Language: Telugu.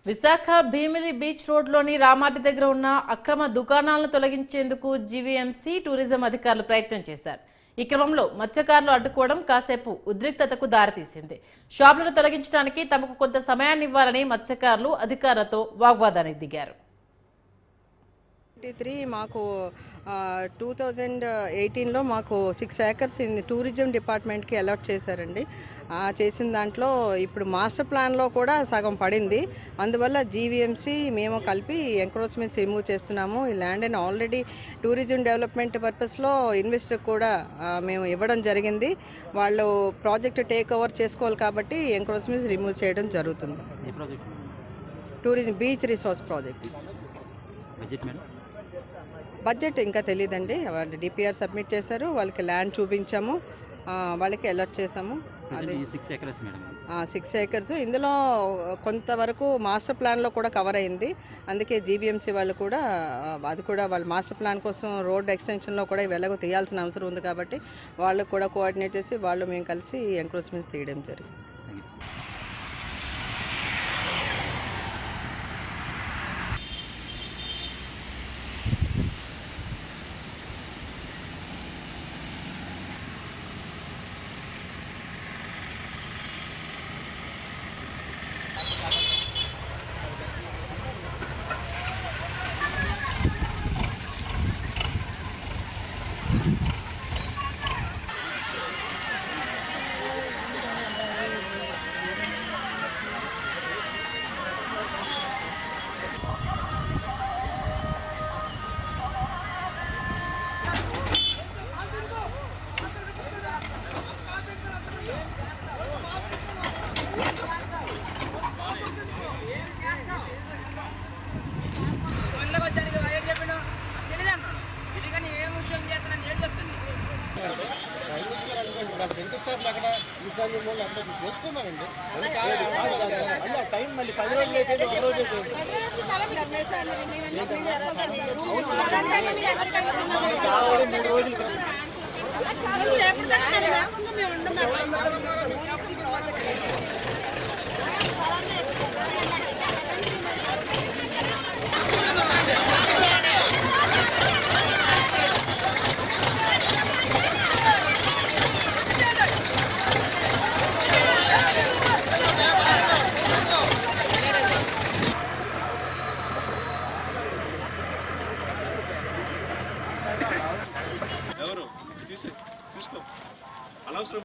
విశాఖ భీమిలి బీచ్ రోడ్లోని రామాటి దగ్గర ఉన్న అక్రమ దుకాణాలను తొలగించేందుకు జీవీఎంసీ టూరిజం అధికారులు ప్రయత్నం చేశారు. ఈ క్రమంలో మత్స్యకారులు అడ్డుకోవడం కాసేపు ఉద్రిక్తతకు దారితీసింది. షాపులను తొలగించడానికి తమకు కొంత సమయాన్ని ఇవ్వాలని మత్స్యకారులు అధికారులతో వాగ్వాదానికి దిగారు. మాకు 2018లో మాకు 6 acres టూరిజం డిపార్ట్మెంట్కి అలాట్ చేశారండి. చేసిన దాంట్లో ఇప్పుడు మాస్టర్ ప్లాన్లో కూడా సగం పడింది. అందువల్ల జీవీఎంసీ మేము కలిపి ఎంక్రోచ్మెంట్స్ రిమూవ్ చేస్తున్నాము. ఈ ల్యాండ్ని ఆల్రెడీ టూరిజం డెవలప్మెంట్ పర్పస్లో ఇన్వెస్టర్ కూడా మేము ఇవ్వడం జరిగింది. వాళ్ళు ప్రాజెక్ట్ టేక్ ఓవర్ చేసుకోవాలి కాబట్టి ఎంక్రోచ్మెంట్స్ రిమూవ్ చేయడం జరుగుతుంది. Tourism beach resorts project budget ఇంకా తెలియదండి. వాళ్ళు డిపిఆర్ సబ్మిట్ చేశారు, వాళ్ళకి ల్యాండ్ చూపించాము, వాళ్ళకి అలాట్ చేసాము. అది 6 acres. ఇందులో కొంతవరకు మాస్టర్ ప్లాన్లో కూడా కవర్ అయింది. అందుకే జీబీఎంసీ వాళ్ళు కూడా అది కూడా వాళ్ళ మాస్టర్ ప్లాన్ కోసం రోడ్ ఎక్స్టెన్షన్లో కూడా వెలగ తీయాల్సిన అవసరం ఉంది కాబట్టి వాళ్ళు కూడా కోఆర్డినేట్ చేసి వాళ్ళు మేము కలిసి ఎంక్రోచ్మెంట్స్ తీయడం జరిగింది. టైం మళ్ళీ 10 రోజులు అయితే ఒక రోజు రావడం 3 రోజులు